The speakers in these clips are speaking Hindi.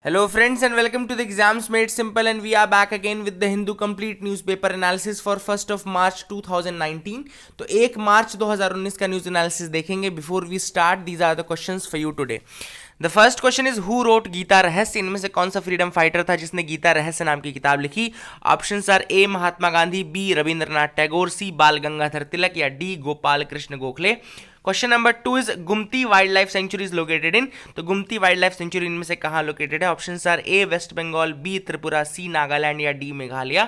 Hello friends and welcome to the Exams Made Simple, and we are back again with the Hindu complete newspaper analysis for 1st of March 2019. तो 1 मार्च 2019 का न्यूज एनालिसिस देखेंगे. Before we start, these are the questions for you today. The first question is who wrote Gita Rahasya. इनमें से कौन सा फ्रीडम फाइटर था जिसने गीता रहस्य नाम की किताब लिखी? Options are A Mahatma Gandhi, B Rabindranath Tagore, C Bal Gangadhar Tilak या D Gopal Krishna Gokhale. Question number 2 is Gumti wild life sanctuary is located in. तो गुमती वाइल्ड लाइफ सेंचुरी इनमें से कहाँ लोकेटेड है? Options are A west Bengal, B Tripura, C Nagaland या D Meghalaya.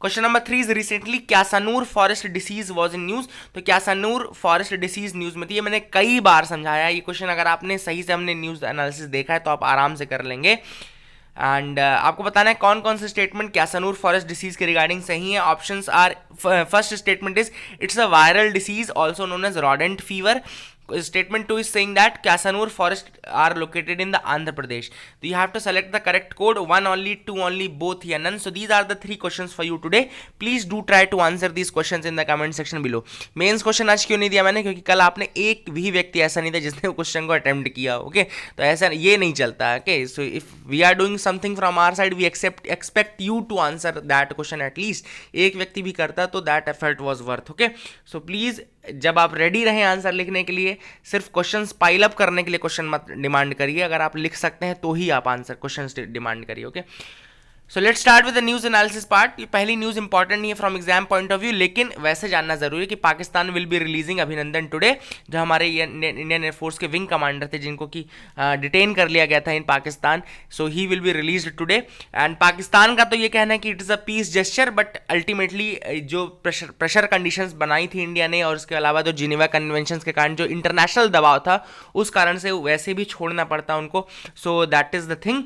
Question number 3 is recently Kyasanur forest disease was in news. तो क्यासानूर फॉरेस्ट डिसीज न्यूज में थी. ये मैंने कई बार समझाया ये क्वेश्चन. अगर आपने सही से हमने न्यूज एनालिसिस देखा है तो आप आराम से कर लेंगे. एंड आपको बताना है कौन कौन से स्टेटमेंट क्यासानूर फॉरेस्ट डिसीज के रिगार्डिंग सही है. Options are, first statement is it's a viral disease also known as rodent fever. Statement 2 is saying that Casanur forest are located in the Andhra Pradesh. So you have to select the correct code, one only, two only, both या none. So these are the 3 questions for you today. Please do try to answer these questions in the comment section below. Mains question आज क्यों नहीं दिया मैंने? क्योंकि कल आपने एक भी व्यक्ति ऐसा नहीं था जिसने वो क्वेश्चन को अटेम्प्ट किया. ओके, तो ऐसा ये नहीं चलता. Okay, so if we are doing something from our side, we expect you to answer that question at least. एक व्यक्ति भी करता तो that effort was worth. Okay, so please जब आप रेडी रहें आंसर लिखने के लिए, सिर्फ क्वेश्चंस पाइल अप करने के लिए क्वेश्चन मत डिमांड करिए. अगर आप लिख सकते हैं तो ही आप आंसर क्वेश्चंस डिमांड करिए. Okay, so let's start with the news analysis part. ये पहली न्यूज इंपॉर्टेंट नहीं है from exam point of view, लेकिन वैसे जानना जरूरी है कि Pakistan will be releasing Abhinandan today, जो हमारे इंडियन एयरफोर्स के विंग कमांडर थे जिनको कि डिटेन कर लिया गया था in Pakistan. So he will be released today. And Pakistan का तो ये कहना है कि it is a peace gesture, but ultimately जो प्रेशर कंडीशंस बनाई थी इंडिया ने, और उसके अलावा जो जिनेवा कन्वेंशंस के कारण जो इंटरनेशनल दबाव था, उस कारण से वैसे भी छोड़ना पड़ता उनको. So that is the thing.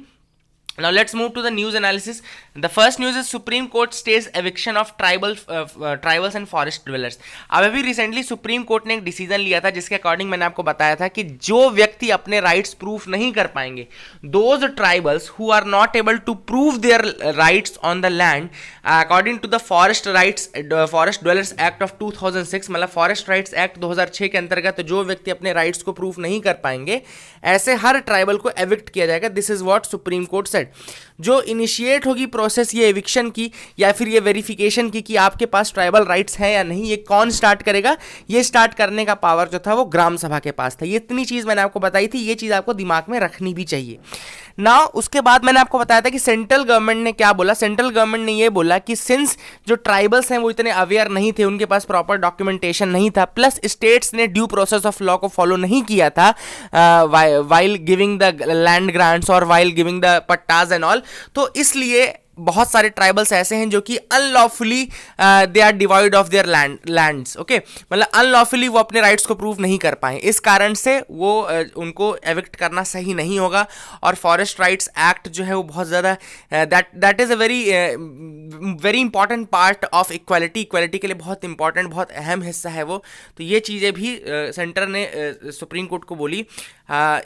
Now let's move to the news analysis. The first news is Supreme Court stays eviction of tribals and forest dwellers. अब अभी रिसेंटली सुप्रीम कोर्ट ने एक डिसीजन लिया था जिसके अकॉर्डिंग मैंने आपको बताया था कि जो व्यक्ति अपने राइट्स प्रूफ नहीं कर पाएंगे, those tribals who are not able to prove their rights on the land according to the forest dwellers act of 2006, मतलब फॉरेस्ट राइट्स एक्ट 2006 के अंतर्गत जो व्यक्ति अपने राइट्स को प्रूफ नहीं कर पाएंगे, ऐसे हर ट्राइबल को एविक्ट किया जाएगा. This is what supreme court said. जो इनिशिएट होगी प्रोसेस ये एविक्शन की या फिर ये वेरिफिकेशन की कि आपके पास ट्राइबल राइट्स हैं या नहीं, ये कौन स्टार्ट करेगा? ये स्टार्ट करने का पावर जो था वो ग्राम सभा के पास था. ये इतनी चीज़ मैंने आपको बताई थी, ये चीज़ आपको दिमाग में रखनी भी चाहिए ना. उसके बाद मैंने आपको बताया था कि सेंट्रल गवर्नमेंट ने क्या बोला. सेंट्रल गवर्नमेंट ने ये बोला कि सिंस जो ट्राइबल्स हैं वो इतने अवेयर नहीं थे, उनके पास प्रॉपर डॉक्यूमेंटेशन नहीं था, प्लस स्टेट्स ने ड्यू प्रोसेस ऑफ लॉ को फॉलो नहीं किया था while giving the land grants और while giving the pattas and all, तो इसलिए बहुत सारे ट्राइबल्स ऐसे हैं जो कि unlawfully they are divide of their lands. Okay, मतलब अनलॉफुली वो अपने राइट्स को प्रूव नहीं कर पाए. इस कारण से वो उनको एविक्ट करना सही नहीं होगा. और फॉरेस्ट राइट्स एक्ट जो है वो बहुत ज़्यादा that is a very important part of equality के लिए बहुत इंपॉर्टेंट, बहुत अहम हिस्सा है वो. तो ये चीज़ें भी सेंटर ने सुप्रीम कोर्ट को बोली.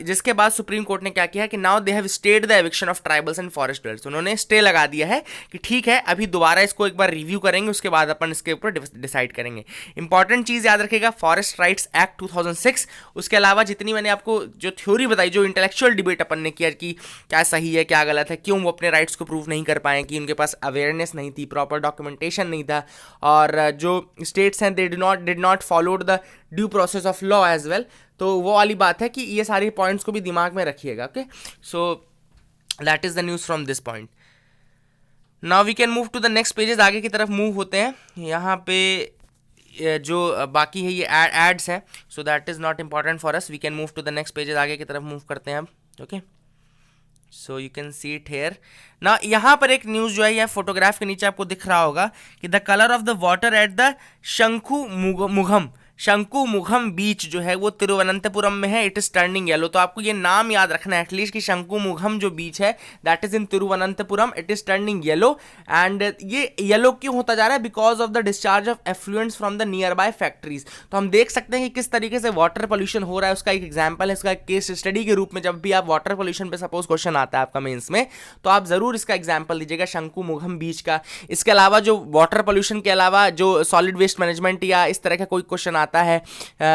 जिसके बाद सुप्रीम कोर्ट ने क्या किया कि now they have stayed the eviction of tribals and forest dwellers. उन्होंने स्टे लगा दिया है कि ठीक है, अभी दोबारा इसको एक बार रिव्यू करेंगे, उसके बाद अपन इसके ऊपर डिसाइड करेंगे. इंपॉर्टेंट चीज़ याद रखिएगा, फॉरेस्ट राइट्स एक्ट 2006. उसके अलावा जितनी मैंने आपको जो थ्योरी बताई, जो इंटेलेक्चुअल डिबेट अपन ने किया कि क्या सही है क्या गलत है, क्यों वो अपने राइट्स को प्रूव नहीं कर पाए, कि उनके पास अवेयरनेस नहीं थी, प्रॉपर डॉक्यूमेंटेशन नहीं था, और जो स्टेट्स हैं they did not followed the due process of law as well. तो वो वाली बात है कि ये सारी पॉइंट्स को भी दिमाग में रखिएगा. Okay, so that is the news from this point. Now we can move to the next pages. आगे की तरफ मूव होते हैं. यहाँ पे जो बाकी है ये एड्स हैं, so that is not important for us. We can move to the next pages. आगे की तरफ मूव करते हैं अब. Okay, so you can see it here ना. यहाँ पर एक न्यूज़ जो है, यह फोटोग्राफ के नीचे आपको दिख रहा होगा कि the colour of the water at the Shankumugham beach जो है वो तिरुवनंतपुरम में है. It is turning yellow. तो आपको ये नाम याद रखना है एटलीस्ट कि शंकुमुखम जो बीच है that is in Thiruvananthapuram. It is turning yellow. And ये येलो क्यों होता जा रहा है? Because of the discharge of effluents from the nearby factories. तो हम देख सकते हैं कि किस तरीके से वाटर पोल्यूशन हो रहा है. उसका एक एग्जाम्पल है, इसका केस स्टडी के रूप में. जब भी आप वाटर पोल्यूशन पे सपोज क्वेश्चन आता है आपका मेंस में, तो आप जरूर इसका एग्जाम्पल दीजिएगा शंकुमुखम बीच का. इसके अलावा जो वाटर पोल्यूशन के अलावा जो सॉलिड वेस्ट मैनेजमेंट या इस तरह का कोई क्वेश्चन आता है।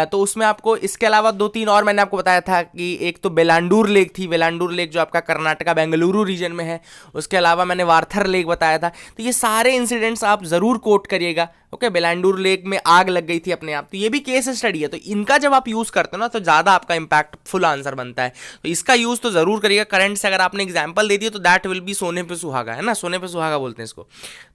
तो उसमें आपको इसके अलावा 2-3 और मैंने आपको बताया था कि एक तो बेलांडूर लेक थी, बेलांडूर लेक जो आपका कर्नाटका बेंगलुरु रीजन में है। उसके अलावा मैंने वार्थर लेक बताया था। तो ये सारे इंसिडेंट्स आप जरूर कोट करिएगा। ओके, बेलांडूर लेक में आग लग गई थी अपने आप, तो ये भी केस स्टडी है। तो इनका जब आप यूज करते हो ना तो ज्यादा आपका इंपैक्टफुल आंसर बनता है। तो इसका यूज तो जरूर करिएगा। करंट से अगर आपने एग्जांपल दे दिया तो दैट विल बी सोने पे सुहागा, है ना, सोने पे सुहागा बोलते हैं इसको।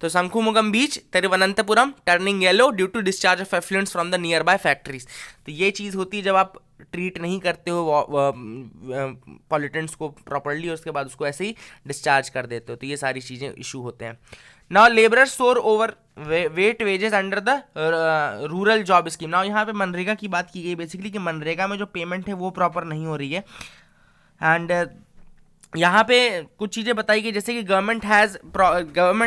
तो Shankumugham beach, Thiruvananthapuram turning yellow due to discharge of effluents from the nearby factories. तो ये चीज होती है जब आप ट्रीट नहीं करते हो पॉल्यूटेंट्स को प्रॉपर्ली, उसके बाद उसको ऐसे ही डिस्चार्ज कर देते हो। तो ये सारी चीजें इशू होते हैं। नाउ लेबरर्स सोर over weight wages under the rural job scheme. Now यहाँ पे मनरेगा की बात की गई बेसिकली कि मनरेगा में जो पेमेंट है वो प्रॉपर नहीं हो रही है। एंड यहाँ पे कुछ चीज़ें बताई गई जैसे कि government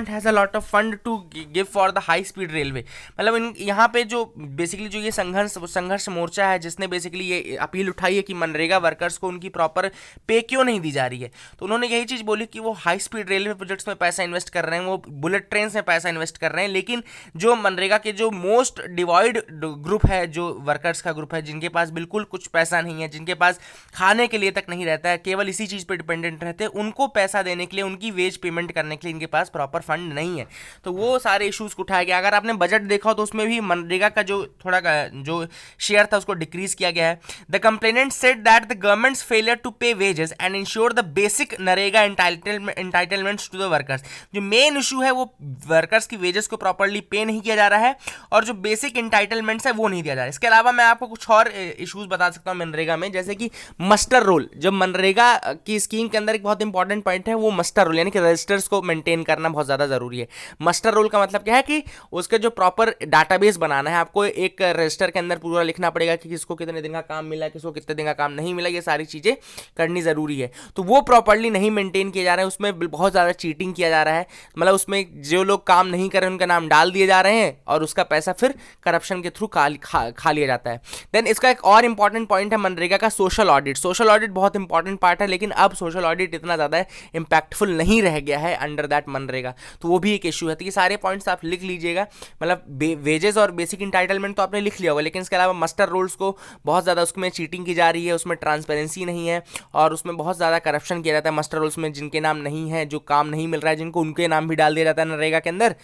has a lot of fund to give for the high speed railway. मतलब इन यहाँ पे जो बेसिकली जो ये संघर्ष मोर्चा है जिसने बेसिकली ये अपील उठाई है कि मनरेगा वर्कर्स को उनकी प्रॉपर पे क्यों नहीं दी जा रही है, तो उन्होंने यही चीज़ बोली कि वो हाई स्पीड रेलवे प्रोजेक्ट्स में पैसा इन्वेस्ट कर रहे हैं, वो बुलेट ट्रेन में पैसा इन्वेस्ट कर रहे हैं, लेकिन जो मनरेगा के जो मोस्ट डिवाइड ग्रुप है, जो वर्कर्स का ग्रुप है, जिनके पास बिल्कुल कुछ पैसा नहीं है, जिनके पास खाने के लिए तक नहीं रहता है, केवल इसी चीज़ पर डिपेंडेंट रहते हैं, उनको पैसा देने के लिए, उनकी वेज पेमेंट करने के लिए इनके पास प्रॉपर फंड नहीं है। तो वो सारे इश्यूज को उठाया गया। अगर आपने बजट देखा हो तो उसमें भी मनरेगा का जो थोड़ा जो शेयर था उसको डिक्रीज किया गया है। The complainant said that the government's failure to pay wages and ensure the basic NREGA entitlements to the workers. जो मेन इशू है वो वर्कर्स की वेजेस को प्रॉपरली पे नहीं किया जा रहा है और जो बेसिक एंटाइटलमेंट्स है वो नहीं दिया जा रहा है। इसके अलावा मैं आपको कुछ और इश्यूज बता सकता हूँ मनरेगा में, जैसे कि मस्टर रोल। जब मनरेगा की स्कीम के अंदर एक बहुत इंपॉर्टेंट पॉइंट है वो मस्टर रोल, यानी कि रजिस्टर्स को मेंटेन करना बहुत ज़्यादा ज़रूरी है। मस्टर रोल का मतलब क्या है कि उसके जो प्रॉपर डाटाबेस बनाना है, आपको एक रजिस्टर के अंदर पूरा लिखना पड़ेगा कि किसको कितने दिन का काम मिला, किसको कितने दिन का काम नहीं मिला, ये सारी चीज़ें करनी ज़रूरी है। तो वो प्रॉपरली नहीं मेंटेन किया जा रहा है, उसमें बहुत ज़्यादा चीटिंग किया जा रहा है। मतलब उसमें जो लोग काम नहीं कर रहे उनका नाम डाल दिए जा रहे हैं और उसका पैसा फिर करप्शन के थ्रू खा लिया जाता है। देन इसका एक और इंपॉर्टेंट पॉइंट है मनरेगा का सोशल ऑडिट। सोशल ऑडिट बहुत इंपॉर्टेंट पार्ट है, लेकिन अब सोशल ऑडिट इतना ज़्यादा इंपैक्टफुल नहीं रह गया है अंडर दैट मनरेगा। तो वो भी एक इशू है। तो ये सारे पॉइंट्स आप लिख लीजिएगा। मतलब वेजेस और बेसिक इंटाइटलमेंट तो आपने लिख लिया होगा, लेकिन इसके अलावा मस्टर रोल्स को बहुत ज़्यादा उसमें चीटिंग की जा रही है, उसमें ट्रांसपेरेंसी नहीं है और उसमें बहुत ज़्यादा करप्शन किया जाता है। मस्टर रोल्स में जिनके नाम नहीं है, जो काम नहीं मिल रहा है, जिनको उनके नाम भी डाल दिया जाता है नरेगा के अंदर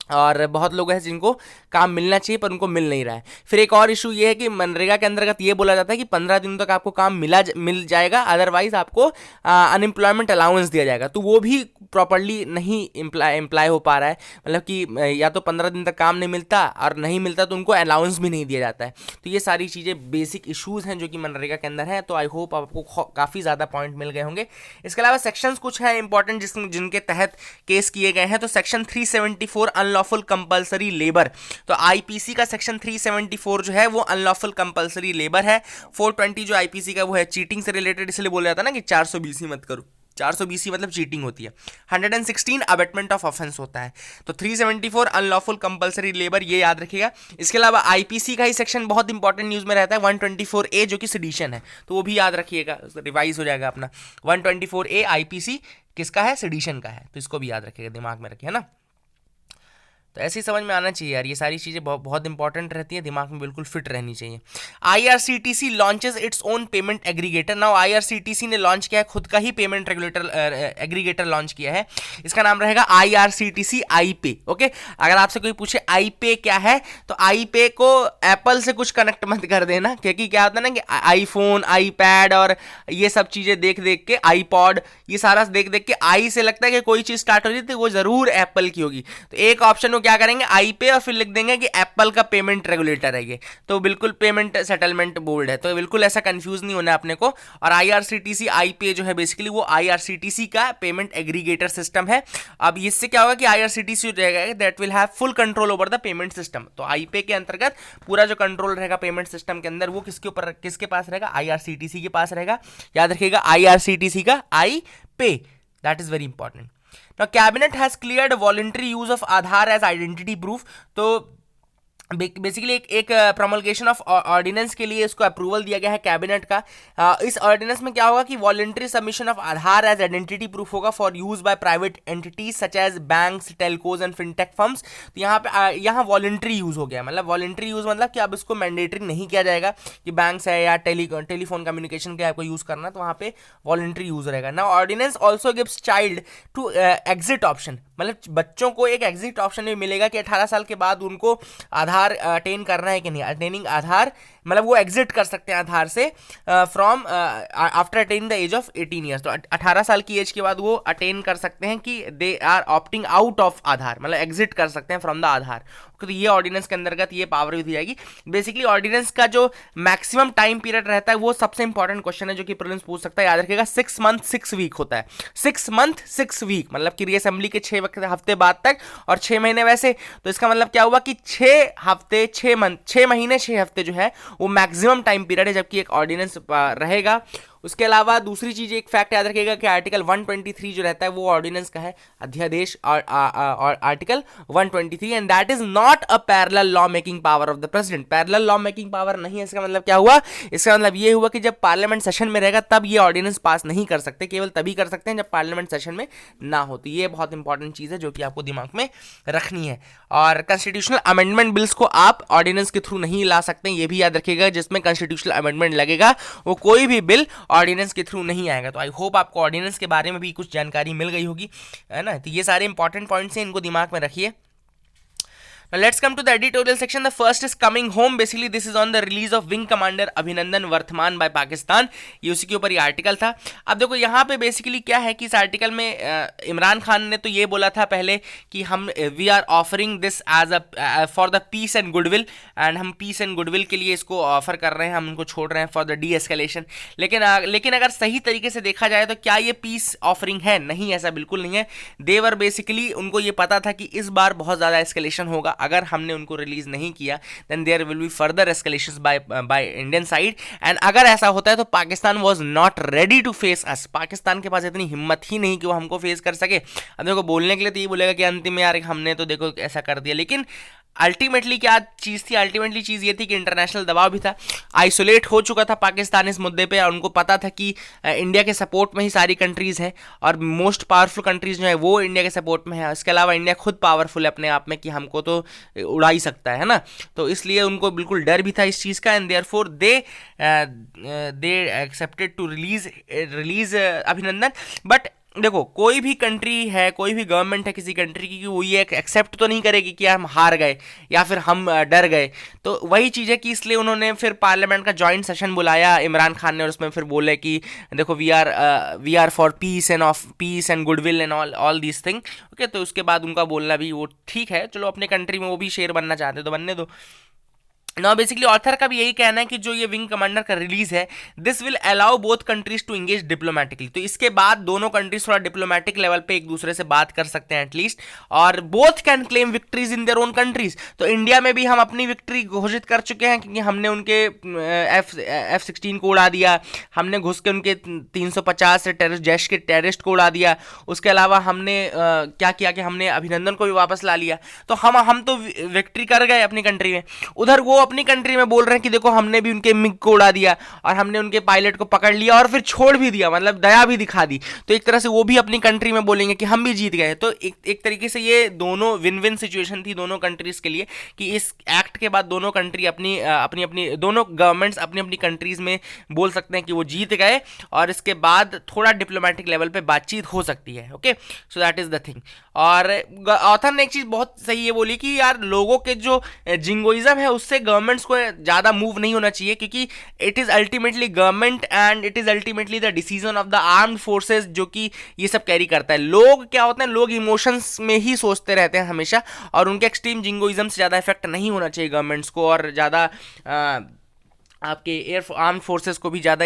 और बहुत लोग हैं जिनको काम मिलना चाहिए पर उनको मिल नहीं रहा है। फिर एक और इशू ये है कि मनरेगा के अंतर्गत ये बोला जाता है कि 15 दिनों तक आपको काम मिल जाएगा, अदरवाइज आपको अनएम्प्लॉयमेंट अलाउंस दिया जाएगा। तो वो भी प्रॉपरली नहीं इम्प्लाई हो पा रहा है। मतलब कि या तो 15 दिन तक काम नहीं मिलता और नहीं मिलता तो उनको अलाउंस भी नहीं दिया जाता है। तो ये सारी चीज़ें बेसिक इशूज़ हैं जो कि मनरेगा के अंदर है। तो आई होप आपको काफ़ी ज़्यादा पॉइंट मिल गए होंगे। इसके अलावा सेक्शंस कुछ हैं इंपॉर्टेंट जिनके तहत केस किए गए हैं। तो सेक्शन 374 अनलॉफुल कंपल्सरी लेबर। तो आईपीसी का सेक्शन 374 जो है वो अनलॉफुल कंपल्सरी लेबर है। 420 जो आईपीसी का वो है चीटिंग से रिलेटेड, इसलिए बोला जाता है ना कि 420 मत करो। 420 मतलब चीटिंग होती है। 116 अबेटमेंट ऑफ ऑफेंस होता है। तो 374 अनलॉफुल कंपल्सरी लेबर, ये याद रखिएगा। इसके अलावा आईपीसी का ही सेक्शन बहुत इंपॉर्टेंट न्यूज में रहता है 124A जो कि सेडिशन है, तो वो भी याद रखिएगा, रिवाइज हो जाएगा अपना। 124A आईपीसी किसका है? सेडिशन का है। तो इसको भी याद रखिएगा, दिमाग में रखिए ना। तो ऐसे ही समझ में आना चाहिए यार, ये सारी चीज़ें बहुत इंपॉर्टेंट रहती है, दिमाग में बिल्कुल फिट रहनी चाहिए। IRCTC launches its own payment aggregator. Now IRCTC ने लॉन्च किया है खुद का ही पेमेंट एग्रीगेटर लॉन्च किया है। इसका नाम रहेगा IRCTC iPay। ओके, अगर आपसे कोई पूछे iPay क्या है तो iPay को एप्पल से कुछ कनेक्ट मत कर देना, क्योंकि क्या होता है ना कि आईफोन, आईपैड और ये सब चीज़ें देख देख के, आईपॉड, ये सारा देख देख के आई से लगता है कि कोई चीज़ स्टार्ट हो रही थी वो जरूर एप्पल की होगी। तो एक ऑप्शन क्या करेंगे iPay और फिर लिख देंगे कि एप्पल का पेमेंट रेगुलेटर है ये, तो बिल्कुल पेमेंट सेटलमेंट बोर्ड है। तो बिल्कुल ऐसा कंफ्यूज नहीं होना अपने को। और IRCTC iPay जो है बेसिकली वो IRCTC का पेमेंट एग्रीगेटर सिस्टम है। अब इससे क्या होगा कि IRCTC जो रहेगा that will have full control over the payment system. तो iPay के अंतर्गत पूरा जो कंट्रोल रहेगा पेमेंट सिस्टम के अंदर वो किसके पास रहेगा? IRCTC के पास रहेगा। याद रखिएगा IRCTC का iPay, that is very important. Now, Cabinet has cleared voluntary use of Aadhaar as identity proof. तो बेसिकली एक प्रोमलगेशन ऑफ ऑर्डिनेंस के लिए इसको अप्रूवल दिया गया है कैबिनेट का। इस ऑर्डिनेंस में क्या होगा कि voluntary submission of Aadhaar as identity proof होगा for use by private entities such as banks, telcos and fintech firms. तो यहाँ पे यहाँ वॉलंटरी यूज हो गया, मतलब वॉलंटरी यूज मतलब कि अब इसको मैंडेटरी नहीं किया जाएगा कि बैंक्स है या टेलीफोन कम्युनिकेशन के आपको यूज करना, तो वहाँ पे वॉलंटरी यूज रहेगा ना। Ordinance also gives child to exit option, मतलब बच्चों को एक एग्जिट ऑप्शन भी मिलेगा कि 18 साल के बाद उनको आधार अटेन करना है कि नहीं, अटेनिंग आधार मतलब वो एग्जिट कर सकते हैं आधार से from after attaining the age of 18 years. तो 18 साल की एज के बाद वो अटेन कर सकते हैं कि they are opting out of Aadhaar, मतलब एग्जिट कर सकते हैं फ्रॉम द आधार। तो ये ऑर्डिनेंस के अंतर्गत ये पावर भी दी जाएगी। बेसिकली ऑर्डिनेंस का जो मैक्सिमम टाइम पीरियड रहता है वो सबसे इंपॉर्टेंट क्वेश्चन है जो कि प्रीलिम्स पूछ सकता है, याद रखिएगा 6 मंथ 6 वीक होता है। 6 मंथ 6 वीक मतलब कि रीअसेंबली के 6 हफ्ते बाद तक और 6 महीने वैसे। तो इसका मतलब क्या हुआ कि 6 हफ्ते 6 महीने 6 हफ्ते जो है वो मैक्सिमम टाइम पीरियड है जबकि एक ऑर्डिनेंस रहेगा। उसके अलावा दूसरी चीज एक फैक्ट याद रखिएगा कि आर्टिकल 123 जो रहता है वो ऑर्डिनेंस का है, अध्यादेश और article 123, and that is not a parallel law making power of the president. Parallel law making power नहीं है। इसका मतलब क्या हुआ, इसका मतलब ये हुआ कि जब पार्लियामेंट सेशन में रहेगा तब ये ऑर्डिनेंस पास नहीं कर सकते, केवल तभी कर सकते हैं जब पार्लियामेंट सेशन में ना हो। तो ये बहुत इंपॉर्टेंट चीज है जो कि आपको दिमाग में रखनी है। और कॉन्स्टिट्यूशनल अमेंडमेंट बिल्स को आप ऑर्डिनेंस के थ्रू नहीं ला सकते, ये भी याद रखिएगा। जिसमें कॉन्स्टिट्यूशनल अमेंडमेंट लगेगा वो कोई भी बिल ऑर्डिनेंस के थ्रू नहीं आएगा। तो आई होप आपको ऑर्डिनेंस के बारे में भी कुछ जानकारी मिल गई होगी, है ना। तो ये सारे इंपॉर्टेंट पॉइंट्स हैं, इनको दिमाग में रखिए। Now let's come to the editorial section. The first is coming home. Basically this is on the release of Wing Commander Abhinandan Varthaman by Pakistan. ये उसी के ऊपर ये आर्टिकल था। अब देखो यहाँ पे बेसिकली क्या है कि इस आर्टिकल में इमरान खान ने तो ये बोला था पहले कि हम we are offering this as a for the peace and goodwill, and हम पीस एंड गुडविल के लिए इसको ऑफर कर रहे हैं, हम उनको छोड़ रहे हैं फॉर द डी एस्केलेशन। लेकिन अगर सही तरीके से देखा जाए तो क्या ये पीस ऑफरिंग है? नहीं, ऐसा बिल्कुल नहीं है। देवर बेसिकली उनको ये पता था कि इस बार बहुत ज़्यादा एस्केलेशन होगा, अगर हमने उनको रिलीज नहीं किया then there will be further escalations by Indian side, and अगर ऐसा होता है तो Pakistan was not ready to face us. Pakistan के पास इतनी हिम्मत ही नहीं कि वो हमको फेस कर सके। अब देखो बोलने के लिए तो ये बोलेगा कि अंतिम में यार हमने तो देखो ऐसा कर दिया, लेकिन अल्टीमेटली क्या चीज़ थी? अल्टीमेटली चीज़ ये थी कि इंटरनेशनल दबाव भी था, आइसोलेट हो चुका था पाकिस्तान इस मुद्दे पे, और उनको पता था कि इंडिया के सपोर्ट में ही सारी कंट्रीज़ हैं और मोस्ट पावरफुल कंट्रीज़ जो है वो इंडिया के सपोर्ट में है। इसके अलावा इंडिया खुद पावरफुल है अपने आप में कि हमको तो उड़ा ही सकता है ना। तो इसलिए उनको बिल्कुल डर भी था इस चीज़ का, and therefore they accepted to release Abhinandan. But देखो कोई भी कंट्री है, कोई भी गवर्नमेंट है किसी कंट्री की, वो ये एक्सेप्ट तो नहीं करेगी कि हम हार गए या फिर हम डर गए। तो वही चीज़ है कि इसलिए उन्होंने फिर पार्लियामेंट का जॉइंट सेशन बुलाया इमरान खान ने, और उसमें फिर बोले कि देखो we are for peace and goodwill and all these thing. Okay, तो उसके बाद उनका बोलना भी वो ठीक है, चलो अपने कंट्री में वो भी शेर बनना चाहते तो बनने दो। नाउ बेसिकली ऑथर का भी यही कहना है कि जो ये विंग कमांडर का रिलीज है, this will allow both countries to engage diplomatically. तो इसके बाद दोनों कंट्रीज थोड़ा डिप्लोमेटिक लेवल पे एक दूसरे से बात कर सकते हैं एटलीस्ट, और both can claim victories in their own countries. तो इंडिया में भी हम अपनी विक्ट्री घोषित कर चुके हैं क्योंकि हमने उनके F-16 को उड़ा दिया, हमने घुस के उनके 350 से जैश के टेररिस्ट को उड़ा दिया। उसके अलावा हमने क्या किया कि हमने अभिनंदन को भी वापस ला लिया। तो हम तो विक्ट्री कर गए अपनी कंट्री में। उधर वो अपनी कंट्री में बोल रहे हैं कि देखो हमने भी उनके मिग को उड़ा दिया और हमने उनके पायलट को पकड़ लिया और फिर छोड़ भी दिया, मतलब दया भी दिखा दी। तो एक तरह से वो भी अपनी कंट्री में बोलेंगे कि हम भी जीत गए। तो एक तरीके से ये दोनों विन विन सिचुएशन थी दोनों कंट्रीज के लिए कि इस एक्ट के बाद दोनों कंट्री अपनी दोनों गवर्नमेंट्स अपनी अपनी कंट्रीज में बोल सकते हैं कि वो जीत गए, और इसके बाद थोड़ा डिप्लोमेटिक लेवल पे बातचीत हो सकती है। Okay, so that is the thing. और ऑथर ने एक चीज बहुत सही ये बोली कि यार लोगों के जो जिंगोइज्म है उससे गवर्नमेंट्स को ज़्यादा मूव नहीं होना चाहिए, क्योंकि it is ultimately government and it is ultimately the decision of the armed forces जो कि ये सब कैरी करता है। लोग क्या होते हैं, लोग इमोशंस में ही सोचते रहते हैं हमेशा, और उनके एक्सट्रीम जिंगोइज्म से ज़्यादा इफेक्ट नहीं होना चाहिए गवर्नमेंट्स को, और ज़्यादा आपके एयर आर्म फोर्सेस को भी ज़्यादा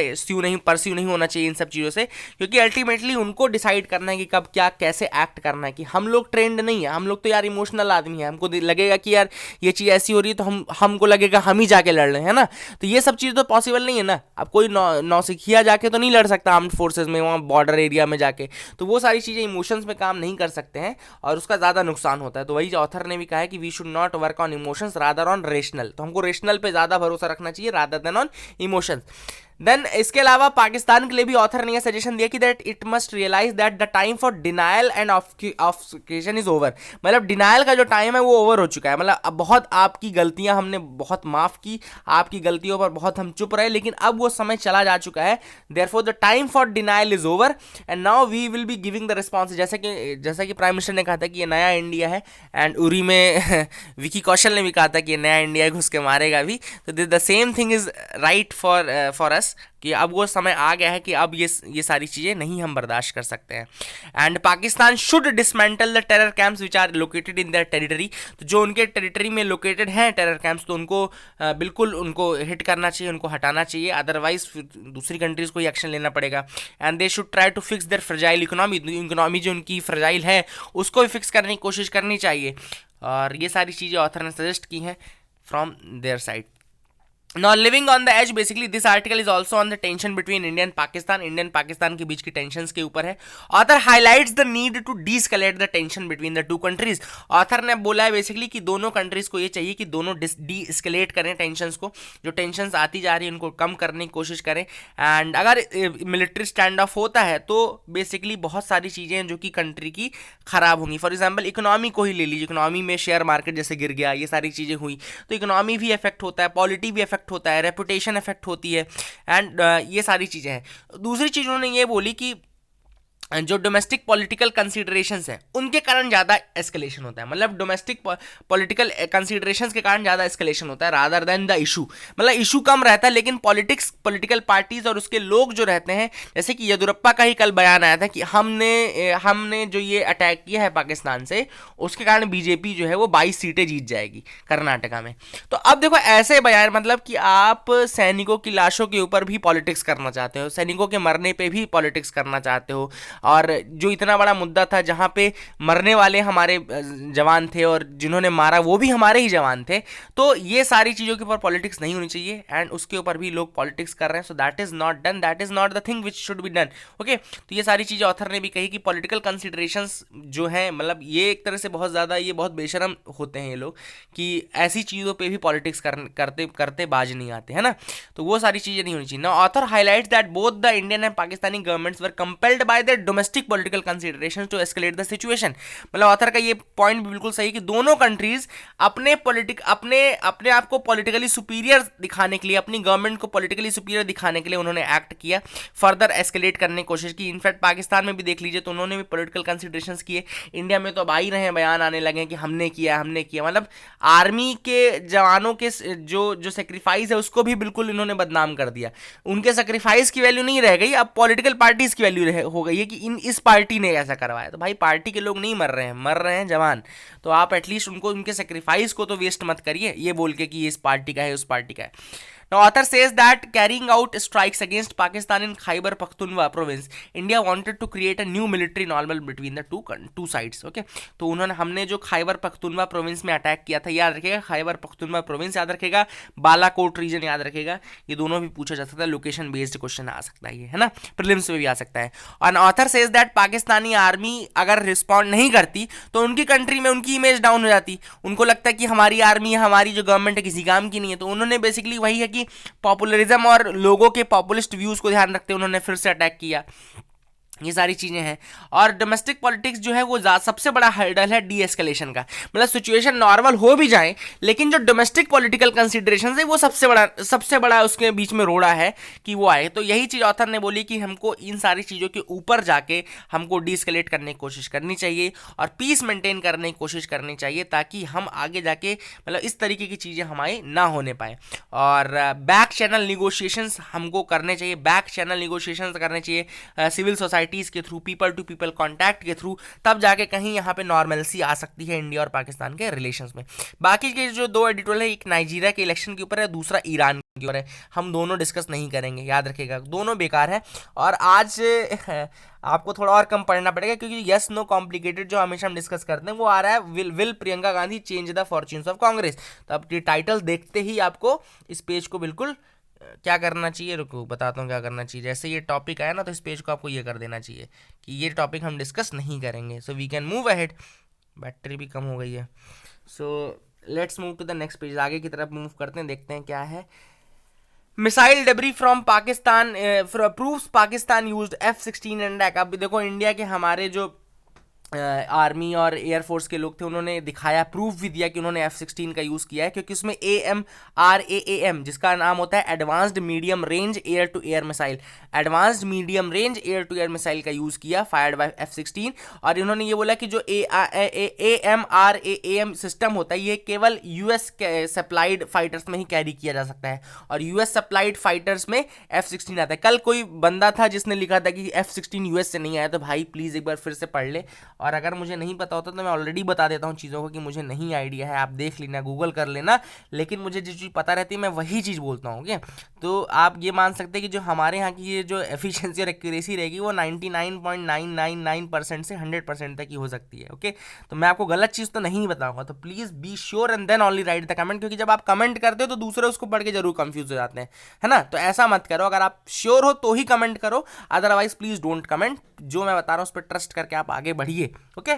परस्यू नहीं होना चाहिए इन सब चीज़ों से, क्योंकि अल्टीमेटली उनको डिसाइड करना है कि कब क्या कैसे एक्ट करना है। कि हम लोग ट्रेंड नहीं है, हम लोग तो यार इमोशनल आदमी है, हमको लगेगा कि यार ये चीज़ ऐसी हो रही है तो हमको लगेगा हम ही जाके लड़ रहे हैं, है ना। तो ये सब चीज़ तो पॉसिबल नहीं है ना। अब कोई नौसिखिया जाके तो नहीं लड़ सकता आर्म्ड फोर्सेज में, वहाँ बॉर्डर एरिया में जाके। तो वो सारी चीज़ें इमोशंस में काम नहीं कर सकते हैं और उसका ज़्यादा नुकसान होता है। तो वही ऑथर ने भी कहा है कि we should not work on emotions rather on rational. तो हमको रेशनल पे ज़्यादा भरोसा रखना चाहिए rather than on emotions. Then इसके अलावा पाकिस्तान के लिए भी ऑथर ने यह सजेशन दिया कि that it must realise that the time for denial and obfuscation is over. मतलब डिनायल का जो टाइम है वो ओवर हो चुका है। मतलब अब बहुत आपकी गलतियां हमने बहुत माफ की, आपकी गलतियों पर बहुत हम चुप रहे, लेकिन अब वो समय चला जा चुका है। Therefore the time for denial is over and now we will be giving the response. जैसा कि प्राइम मिनिस्टर ने कहा था कि ये नया इंडिया है, एंड उरी में विकी कौशल ने भी कहा था कि ये नया इंडिया घुस के मारेगा भी। तो the same thing is right for us कि अब वो समय आ गया है कि अब ये सारी चीज़ें नहीं हम बर्दाश्त कर सकते हैं। And Pakistan should dismantle the terror camps which are located in their territory. तो जो उनके टेरिटरी में लोकेटेड हैं टेरर कैंप्स, तो उनको बिल्कुल उनको हिट करना चाहिए, उनको हटाना चाहिए, अदरवाइज दूसरी कंट्रीज को ही एक्शन लेना पड़ेगा। And they should try to fix their fragile economy जो उनकी फ्रजाइल है उसको भी फिक्स करने की कोशिश करनी चाहिए। और ये सारी चीज़ें ऑथर ने सजेस्ट की हैं from their side. Now living on the edge, basically this article is also on the tension between India and Pakistan. Indian Pakistan के बीच की टेंशंस के ऊपर है। Author highlights the need to de-escalate the tension between the two countries. Author ने बोला है बेसिकली कि दोनों कंट्रीज को ये चाहिए कि दोनों डीस्केलेट करें टेंशंस को, जो टेंशंस आती जा रही है उनको कम करने की कोशिश करें। एंड अगर मिलिट्री स्टैंड ऑफ होता है तो बेसिकली बहुत सारी चीज़ें हैं जो कि कंट्री की खराब होंगी। फॉर एग्जाम्पल इकोनॉमी को ही ले लीजिए, इकोनॉमी में शेयर मार्केट जैसे गिर गया, ये सारी चीज़ें हुई तो इकोनॉमी भी इफेक्ट होता है, पॉलिटी भी इफेक्ट होता है, रेपुटेशन इफेक्ट होती है, एंड ये सारी चीज़ें हैं। दूसरी चीज़ उन्होंने ये बोली कि जो डोमेस्टिक पॉलिटिकल कंसीडरेशंस हैं उनके कारण ज़्यादा एस्केलेशन होता है। मतलब डोमेस्टिक पॉलिटिकल कंसीडरेशंस के कारण ज़्यादा एस्केलेशन होता है रादर देन द इशू। मतलब इशू कम रहता है लेकिन पॉलिटिकल पार्टीज और उसके लोग जो रहते हैं, जैसे कि येदुरप्पा का ही कल बयान आया था कि हमने जो ये अटैक किया है पाकिस्तान से, उसके कारण बीजेपी जो है वो 22 सीटें जीत जाएगी कर्नाटका में। तो अब देखो ऐसे बयान, मतलब कि आप सैनिकों की लाशों के ऊपर भी पॉलिटिक्स करना चाहते हो, सैनिकों के मरने पे भी पॉलिटिक्स करना चाहते हो, और जो इतना बड़ा मुद्दा था जहाँ पे मरने वाले हमारे जवान थे और जिन्होंने मारा वो भी हमारे ही जवान थे, तो ये सारी चीज़ों के ऊपर पॉलिटिक्स नहीं होनी चाहिए। एंड उसके ऊपर भी लोग पॉलिटिक्स कर रहे हैं, so that is not done, that is not the thing which should be done. Okay, तो ये सारी चीज़ें ऑथर ने भी कही कि पॉलिटिकल कंसिडरेशंस जो हैं, मतलब ये एक तरह से बहुत ज़्यादा ये बहुत बेशरम होते हैं ये लोग कि ऐसी चीज़ों पर भी पॉलिटिक्स करते करते बाज नहीं आते, है ना। तो वो सारी चीज़ें नहीं होनी चाहिए। Now author highlights that both the Indian and Pakistani governments were compelled by the domestic political considerations to escalate the situation. मतलब ऑथर का ये पॉइंट भी बिल्कुल सही कि दोनों कंट्रीज अपने आप को पॉलिटिकली सुपीरियर दिखाने के लिए, अपनी गवर्नमेंट को पॉलिटिकली सुपीरियर दिखाने के लिए उन्होंने एक्ट किया, फर्दर एस्केलेट करने की कोशिश की। इनफैक्ट पाकिस्तान में भी देख लीजिए तो उन्होंने भी पॉलिटिकल कंसीडरेशंस किए। इंडिया में तो अब आ ही रहे हैं, बयान आने लगे कि हमने किया। मतलब आर्मी के जवानों के जो सेक्रीफाइस है उसको भी बिल्कुल इन्होंने बदनाम कर दिया। उनके सेक्रीफाइस की वैल्यू नहीं रह गई, अब पॉलिटिकल पार्टीज की वैल्यू हो गई है कि इस पार्टी ने ऐसा करवाया। तो भाई पार्टी के लोग नहीं मर रहे हैं जवान, तो आप एटलीस्ट उनके सेक्रीफाइस को तो वेस्ट मत करिए ये बोल के कि ये इस पार्टी का है उस पार्टी का है। Now author says that carrying out strikes against Pakistan in Khyber Pakhtunkhwa province, India wanted to create a new military normal between the two sides. Okay, तो हमने जो खैबर पख्तूनवा प्रोविंस में अटैक किया था, याद रखेगा, खैबर पख्तूनवा प्रोविंस याद रखेगा, बालाकोट रीजन याद रखेगा, ये दोनों भी पूछा जा सकता है, लोकेशन बेस्ड क्वेश्चन आ सकता है ये, है ना, प्रीलिम्स में भी आ सकता है। और author says that Pakistani army अगर रिस्पॉन्ड नहीं करती तो उनकी कंट्री में उनकी इमेज डाउन हो जाती, उनको लगता है कि हमारी आर्मी, हमारी जो गवर्नमेंट है किसी काम की नहीं है। तो उन्होंने बेसिकली वही है कि पॉपुलरिज्म और लोगों के पॉपुलिस्ट व्यूज को ध्यान रखते उन्होंने फिर से अटैक किया। ये सारी चीज़ें हैं। और डोमेस्टिक पॉलिटिक्स जो है वो सबसे बड़ा हर्डल है डी एस्केलेशन का। मतलब सिचुएशन नॉर्मल हो भी जाए लेकिन जो डोमेस्टिक पॉलिटिकल कंसिडरेशन है वो सबसे बड़ा उसके बीच में रोड़ा है कि वो आए। तो यही चीज़ ऑथर ने बोली कि हमको इन सारी चीज़ों के ऊपर जाके हमको डी एस्केलेट करने की कोशिश करनी चाहिए और पीस मेंटेन करने की कोशिश करनी चाहिए ताकि हम आगे जाके मतलब इस तरीके की चीज़ें हमारी ना होने पाए। और बैक चैनल निगोशिएशंस हमको करने चाहिए, बैक चैनल निगोशिएशंस करने चाहिए सिविल सोसाइटी सोसाइटीज़ के through, people to people contact के थ्रू, तब जाके कहीं यहाँ पे नॉर्मलसी आ सकती है इंडिया और पाकिस्तान के रिलेशंस में। बाकी के जो दो एडिटोरियल है, एक नाइजीरिया के इलेक्शन के ऊपर है, दूसरा ईरान के ऊपर है, हम दोनों डिस्कस नहीं करेंगे, याद रखिएगा, दोनों बेकार है। और आज आपको थोड़ा और कम पढ़ना पड़ेगा, क्योंकि यस नो कॉम्प्लिकेटेड जो हमेशा हम डिस्कस करते हैं वो आ रहा है, will Priyanka Gandhi change the fortunes of Congress. तो अब ये टाइटल देखते ही आपको इस पेज को बिल्कुल क्या करना चाहिए, रुको बताता हूँ क्या करना चाहिए। जैसे ये टॉपिक आया ना, तो इस पेज को आपको ये कर देना चाहिए कि ये टॉपिक हम डिस्कस नहीं करेंगे। So we can move ahead. Battery भी कम हो गई है। So let's move to the next page, आगे की तरफ मूव करते हैं, देखते हैं क्या है। Missile debris from Pakistan proves Pakistan used F-16 and attack. अब देखो इंडिया के हमारे जो आर्मी और एयरफोर्स के लोग थे, उन्होंने दिखाया, प्रूफ भी दिया कि उन्होंने F-16 का यूज़ किया है, क्योंकि उसमें AMRAAM जिसका नाम होता है advanced medium range air to air missile, advanced medium range air to air missile का यूज़ किया फायर्ड बाय F-16। और इन्होंने ये बोला कि जो AMRAAM सिस्टम होता है ये केवल US सप्लाइड फाइटर्स में ही कैरी किया जा सकता है, और US सप्लाइड फाइटर्स में F-16 आता है। कल कोई बंदा था जिसने लिखा था कि F-16 US से नहीं आया, तो भाई प्लीज़ एक बार फिर से पढ़ ले। और अगर मुझे नहीं पता होता तो मैं ऑलरेडी बता देता हूँ चीज़ों को कि मुझे नहीं आइडिया है, आप देख लेना, गूगल कर लेना, लेकिन मुझे जो चीज़ पता रहती है मैं वही चीज़ बोलता हूँ। ओके, तो आप ये मान सकते हैं कि जो हमारे यहाँ की ये जो एफिशिएंसी और एक्यूरेसी रहेगी वो 99.999% से 100% तक की हो सकती है। ओके, तो मैं आपको गलत चीज़ तो नहीं बताऊँगा, तो please be sure and then only write the comment, क्योंकि जब आप कमेंट करते हो तो दूसरे उसको पढ़ के जरूर कंफ्यूज हो जाते हैं, है ना। तो ऐसा मत करो, अगर आप श्योर हो तो ही कमेंट करो, अदरवाइज प्लीज़ डोंट कमेंट। जो मैं बता रहा हूँ उस पर ट्रस्ट करके आप आगे बढ़िए। ओके,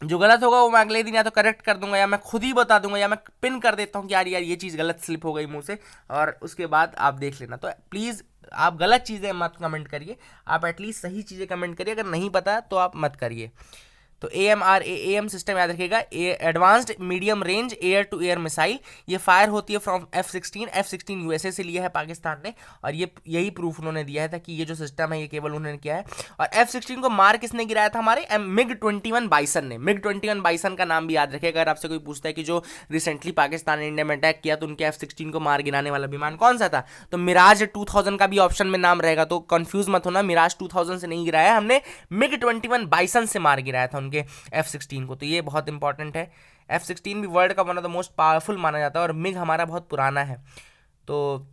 जो गलत होगा वो मैं अगले दिन या तो करेक्ट कर दूंगा, या मैं खुद ही बता दूंगा, या मैं पिन कर देता हूँ कि यार ये चीज़ गलत स्लिप हो गई मुंह से, और उसके बाद आप देख लेना। तो प्लीज़ आप गलत चीज़ें मत कमेंट करिए, आप एटलीस्ट सही चीज़ें कमेंट करिए, अगर नहीं पता तो आप मत करिए। तो AMRAAM सिस्टम याद रखिएगा, advanced medium range air to air missile, ये फायर होती है फ्रॉम F-16 USA से लिया है पाकिस्तान ने, और ये यही प्रूफ उन्होंने दिया है था कि ये जो सिस्टम है ये केवल उन्होंने किया है। और F-16 को मार किसने गिराया था, हमारे MiG-21 बाइसन ने। MiG-21 बाइसन का नाम भी याद रखिएगा, अगर आपसे कोई पूछता है कि जो रिसेंटली पाकिस्तान ने इंडिया में अटैक किया तो उनके F-16 को मार गिराने वाला विमान कौन सा था, तो मिराज 2000 का भी ऑप्शन में नाम रहेगा, तो कंफ्यूज मत होना, मिराज 2000 से नहीं गिराया हमने, MiG-21 बाइसन से मार गिराया था उनके F-16 को। तो ये बहुत इंपॉर्टेंट है। F-16 भी वर्ल्ड का one of the most powerful माना जाता है, और मिग हमारा बहुत पुराना है। तो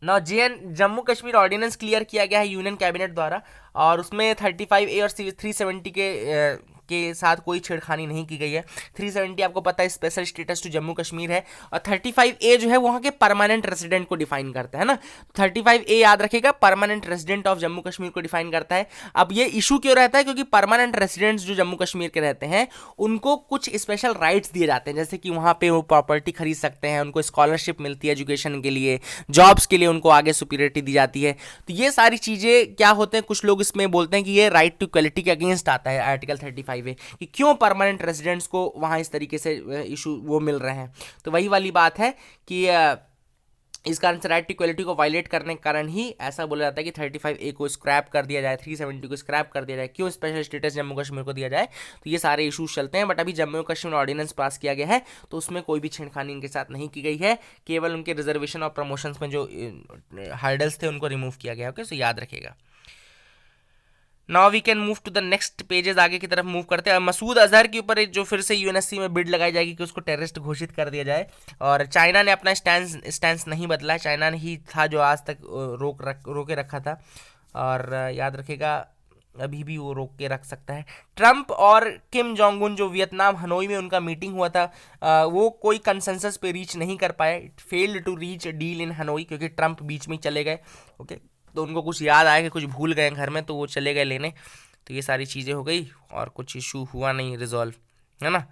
ना जम्मू कश्मीर ऑर्डिनेंस क्लियर किया गया है यूनियन कैबिनेट द्वारा, और उसमें 35A और 370 के साथ कोई छेड़खानी नहीं की गई है। 370 आपको पता है special status to Jammu Kashmir है, और 35A जो है वहाँ के परमानेंट रेजिडेंट को डिफाइन करता है ना। 35A याद रखिएगा, permanent resident of Jammu Kashmir को डिफाइन करता है। अब ये इशू क्यों रहता है, क्योंकि परमानेंट रेजिडेंट्स जो जम्मू कश्मीर के रहते हैं उनको कुछ स्पेशल राइट्स दिए जाते हैं, जैसे कि वहाँ पे वो प्रॉपर्टी खरीद सकते हैं, उनको स्कॉलरशिप मिलती है एजुकेशन के लिए, जॉब्स के लिए उनको आगे सुपीरियरिटी दी जाती है। तो ये सारी चीज़ें क्या होते हैं, कुछ लोग इसमें बोलते हैं कि ये राइट टू इक्वलिटी के अगेंस्ट आता है आर्टिकल 35 कि क्यों परमानेंट रेजिडेंट्स को वहाँ इस तरीके से इशू वो मिल रहे हैं। तो वही वाली बात है कि इस कारण से राइट टू इक्वलिटी को वायलेट करने के कारण ही ऐसा बोला जाता है कि 35A को स्क्रैप कर दिया जाए, 370 को स्क्रैप कर दिया जाए, क्यों स्पेशल स्टेटस जम्मू कश्मीर को दिया जाए। तो ये सारे इशूज चलते हैं, बट अभी जम्मू कश्मीर ऑर्डिनेंस पास किया गया है तो उसमें कोई भी छेड़खानी इनके साथ नहीं की गई है, केवल उनके रिजर्वेशन और प्रमोशंस में जो हर्डल्स थे उनको रिमूव किया गया। ओके, सो याद रखिएगा। Now we can move to the next pages, आगे की तरफ मूव करते हैं। मसूद अजहर के ऊपर जो फिर से UNSC में बिड लगाई जाएगी कि उसको टेररिस्ट घोषित कर दिया जाए, और चाइना ने अपना स्टैंड नहीं बदला, चाइना ने ही था जो आज तक रोके रखा था, और याद रखिएगा अभी भी वो रोक के रख सकता है। ट्रंप और किम जोंग उन जो वियतनाम हनोई में उनका मीटिंग हुआ था, वो कोई कंसेंसस पे रीच नहीं कर पाए, it failed to reach deal in Hanoi, क्योंकि ट्रंप बीच में चले गए। ओके, तो उनको कुछ याद आया कि कुछ भूल गए घर में, तो वो चले गए लेने। तो ये सारी चीज़ें हो गई और कुछ इशू हुआ नहीं रिजॉल्व, है ना।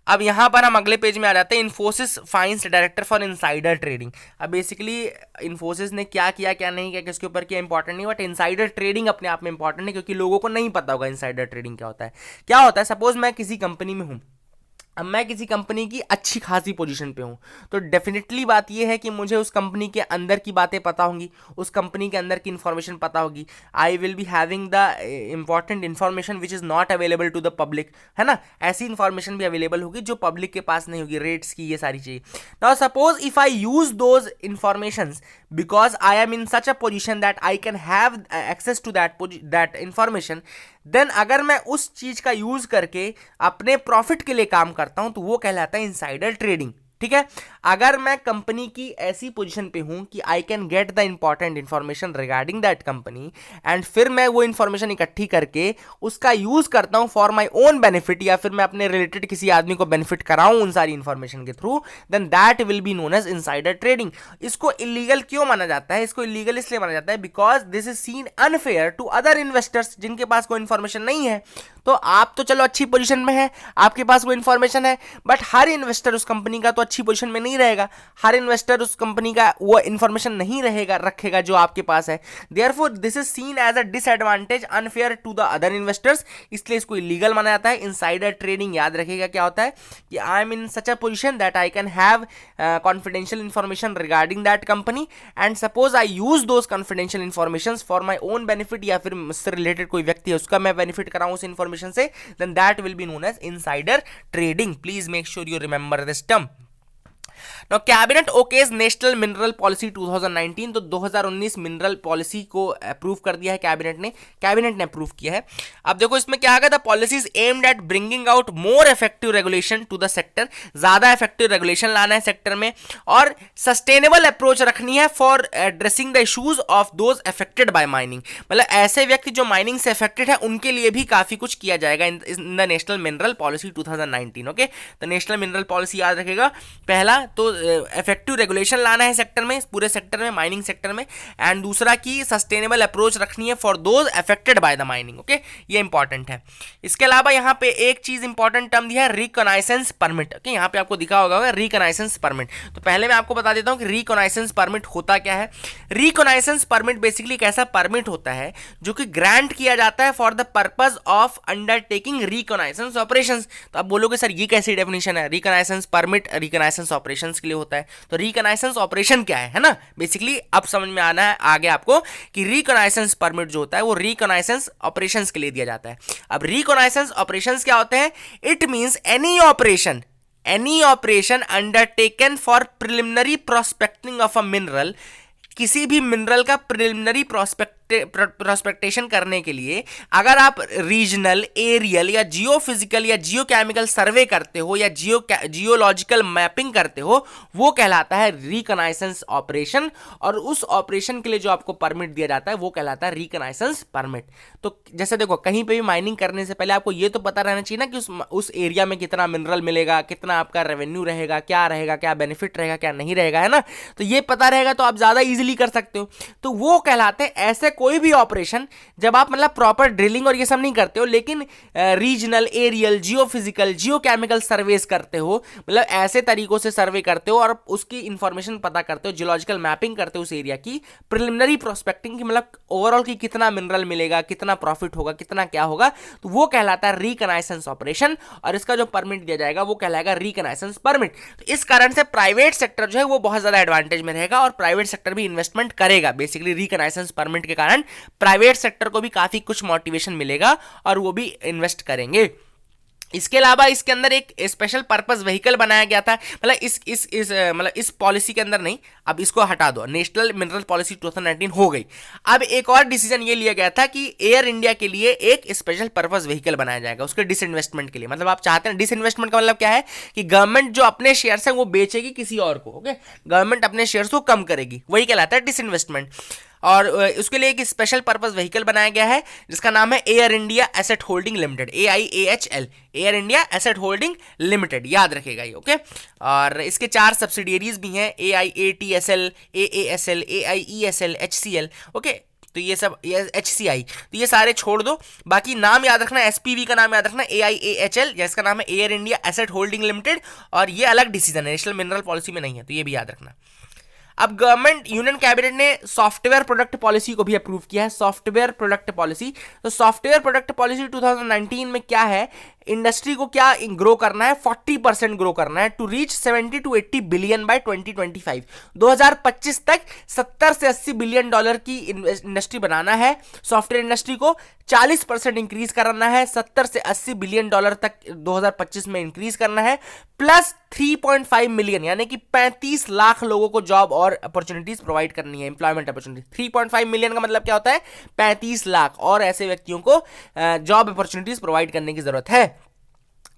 अब यहाँ पर हम अगले पेज में आ जाते हैं। Infosys फाइंस director for insider trading. अब बेसिकली इन्फोसिस ने क्या किया क्या नहीं किया किसके ऊपर क्या इंपॉर्टेंट नहीं, बट इनसाइडर ट्रेडिंग अपने आप में इंपॉर्टेंट है, क्योंकि लोगों को नहीं पता होगा इनसाइडर ट्रेडिंग क्या होता है। क्या होता है, सपोज मैं किसी कंपनी में हूँ, अब मैं किसी कंपनी की अच्छी खासी पोजीशन पे हूँ, तो डेफिनेटली बात ये है कि मुझे उस कंपनी के अंदर की बातें पता होंगी, उस कंपनी के अंदर की इन्फॉर्मेशन पता होगी। I will be having the important information which is not available to the public, है ना। ऐसी इन्फॉर्मेशन भी अवेलेबल होगी जो पब्लिक के पास नहीं होगी, रेट्स की, ये सारी चीज़। Now suppose if I use those informations, because I am in such a position that I can have access to that information, then अगर मैं उस चीज का यूज करके अपने प्रॉफिट के लिए काम करता हूं तो वो कहलाता है इनसाइडर ट्रेडिंग। ठीक है, अगर मैं कंपनी की ऐसी पोजीशन पे हूं कि I can get the important information regarding that company and फिर मैं वो इंफॉर्मेशन इकट्ठी करके उसका यूज करता हूं फॉर माय ओन बेनिफिट, या फिर मैं अपने रिलेटेड किसी आदमी को बेनिफिट कराऊं उन सारी इंफॉर्मेशन के through, then that will be known as insider trading. इसको इलीगल क्यों माना जाता है? इसको इलीगल इसलिए माना जाता है because this is seen unfair to other investors जिनके पास कोई इंफॉर्मेशन नहीं है। तो आप तो चलो अच्छी पोजीशन में है, आपके पास वो इंफॉर्मेशन है, बट हर इन्वेस्टर उस कंपनी का तो अच्छी पोजीशन में नहीं रहेगा, हर इन्वेस्टर उस कंपनी का वो इंफॉर्मेशन नहीं रखेगा जो आपके पास है। Therefore this is seen as a disadvantage unfair to the other investors, इसलिए इसको इलीगल माना जाता है। इनसाइडर ट्रेडिंग याद रखिएगा क्या होता है कि I am in such a position that I can have confidential information regarding that company and suppose I use those confidential information for my own benefit, या फिर मुझसे रिलेटेड कोई व्यक्ति है उसका मैं बेनिफिट कराऊं उस इंफॉर्मेशन से, then that will be known as insider trading. Please make sure you remember this term. Now cabinet okays national mineral policy 2019, तो 2019 मिनरल पॉलिसी को अप्रूव कर दिया है कैबिनेट ने अप्रूव किया है। अब देखो इसमें क्या आ गया था, policies aimed at bringing out more effective regulation to the sector, ज्यादा इफेक्टिव रेगुलेशन लाना है सेक्टर में, और सस्टेनेबल अप्रोच रखनी है for addressing the issues of those affected by mining, मतलब ऐसे व्यक्ति जो माइनिंग से अफेक्टेड है उनके लिए भी काफी कुछ किया जाएगा in the national mineral policy 2019। Okay, तो नेशनल मिनरल पॉलिसी याद रखेगा, पहला तो इफेक्टिव रेगुलेशन लाना है सेक्टर में, पूरे सेक्टर में, माइनिंग सेक्टर में, एंड दूसरा की सस्टेनेबल अप्रोच रखनी है for those affected by the mining. Okay, ये इंपॉर्टेंट है। इसके अलावा यहाँ पे एक चीज इंपॉर्टेंट टर्म दिया है, रिकॉनाइसेंस परमिट। ओके, यहाँ पे आपको दिखा होगा रिकॉनाइसेंस परमिट। तो पहले मैं आपको बता देता हूँ कि रिकॉनाइसेंस परमिट होता क्या है। रिकॉनाइसेंस परमिट बेसिकली एक ऐसा परमिट होता है जो कि ग्रांट किया जाता है for the purpose of undertaking reconnaissance operations. तो आप बोलोगे सर ये कैसी डेफिनेशन है, रिकॉनाइसेंस परमिट रिकॉनाइसेंस ऑपरेशंस के लिए होता है। तो रिकॉनाइसेंस ऑपरेशन क्या है ना, बेसिकली अब समझ में आना है आगे आपको कि रिकॉनाइसेंस परमिट जो होता है वो रिकॉनाइसेंस ऑपरेशंस के लिए दिया जाता है। अब रिकॉनाइसेंस ऑपरेशंस क्या होते हैं? It means any operation undertaken for preliminary prospecting of a mineral, किसी भी मिनरल का प्रिलिमिनरी प्रोस्पेक्टेशन करने के लिए अगर आप रीजनल, एरियल या जियोफिजिकल या जियोकेमिकल सर्वे करते हो या जियोलॉजिकल मैपिंग करते हो, वो कहलाता है रिकॉनाइसेंस ऑपरेशन, और उस ऑपरेशन के लिए जो आपको परमिट दिया जाता है वो कहलाता है रिकॉनाइसेंस परमिट। तो जैसे देखो, कहीं पे भी माइनिंग करने से पहले आपको ये तो पता रहना चाहिए ना कि उस एरिया में कितना मिनरल मिलेगा, कितना आपका रेवेन्यू रहेगा, क्या बेनिफिट रहेगा, क्या नहीं रहेगा, है ना। तो ये पता रहेगा तो आप ज्यादा इजीली कर सकते हो। तो वो कहलाते हैं ऐसे कोई भी ऑपरेशन जब आप मतलब प्रॉपर ड्रिलिंग और ये सब नहीं करते हो, लेकिन regional, aerial, geophysical, geochemical surveys करते हो, मतलब ऐसे तरीकों से सर्वे करते हो और उसकी इंफॉर्मेशन पता करते हो, जियोलॉजिकल मैपिंग करते हो उस एरिया की, प्रिलिमिनरी प्रोस्पेक्टिंग की, मतलब ओवरऑल की कितना मिनरल मिलेगा, कितना प्रॉफिट होगा, कितना क्या होगा, तो वो कहलाता है रिकॉनाइसेंस ऑपरेशन, और इसका जो परमिट दिया जाएगा वो कहलाएगा रिकॉनाइसेंस परमिट। तो इस कारण से प्राइवेट सेक्टर जो है वो बहुत ज्यादा एडवांटेज में रहेगा और प्राइवेट सेक्टर भी इन्वेस्टमेंट करेगा। बेसिकली रिकॉनाइसेंस परमिट के कारण प्राइवेट सेक्टर को भी काफी कुछ मोटिवेशन मिलेगा और वो भी इन्वेस्ट करेंगे। इसके अलावा इसके अंदर एक स्पेशल पर्पस व्हीकल बनाया गया था, मतलब इस पॉलिसी के अंदर नहीं, अब इसको हटा दो, नेशनल मिनरल पॉलिसी 2019 हो गई। अब एक और डिसीजन ये लिया गया था कि एयर इंडिया के लिए एक स्पेशल पर्पस व्हीकल बनाया जाएगा उसके डिसइन्वेस्टमेंट के लिए। मतलब आप चाहते हैं, डिसइन्वेस्टमेंट का मतलब क्या है कि गवर्नमेंट जो अपने शेयर्स है वो बेचेगी किसी और को। ओके, गवर्नमेंट अपने शेयर्स को कम करेगी, वही कहलाता है डिसइन्वेस्टमेंट। और उसके लिए एक स्पेशल पर्पस व्हीकल बनाया गया है जिसका नाम है air India asset holding limited, AIAHL, air India asset holding limited, याद रखेगा ये। ओके, और इसके 4 सब्सिडियरीज भी हैं, AIATSL, AASL, AIESL, HCL। Okay, तो ये सब, ये HCI, तो ये सारे छोड़ दो, बाकी नाम याद रखना, SPV का नाम याद रखना, AIAHL, जिसका नाम है air India asset holding limited, और ये अलग डिसीजन है, नेशनल मिनरल पॉलिसी में नहीं है, तो ये भी याद रखना। अब गवर्नमेंट, यूनियन कैबिनेट ने सॉफ्टवेयर प्रोडक्ट पॉलिसी को भी अप्रूव किया है, सॉफ्टवेयर प्रोडक्ट पॉलिसी। तो सॉफ्टवेयर प्रोडक्ट पॉलिसी 2019 में क्या है, इंडस्ट्री को क्या ग्रो करना है, 40% ग्रो करना है, to reach 70 to 80 billion by 2025। 2025 तक 70 से 80 बिलियन डॉलर की इंडस्ट्री बनाना है। सॉफ्टवेयर इंडस्ट्री को 40% इंक्रीज करना है, 70 से 80 बिलियन डॉलर तक 2025 में इंक्रीज करना है, प्लस 3.5 मिलियन यानी कि 35 लाख लोगों को जॉब और अपॉर्चुनिटीज प्रोवाइड करनी है, एम्प्लॉयमेंट अपॉर्चुनिटी। 3.5 मिलियन का मतलब क्या होता है, 35 लाख और ऐसे व्यक्तियों को जॉब अपॉर्चुनिटीज प्रोवाइड करने की जरूरत है।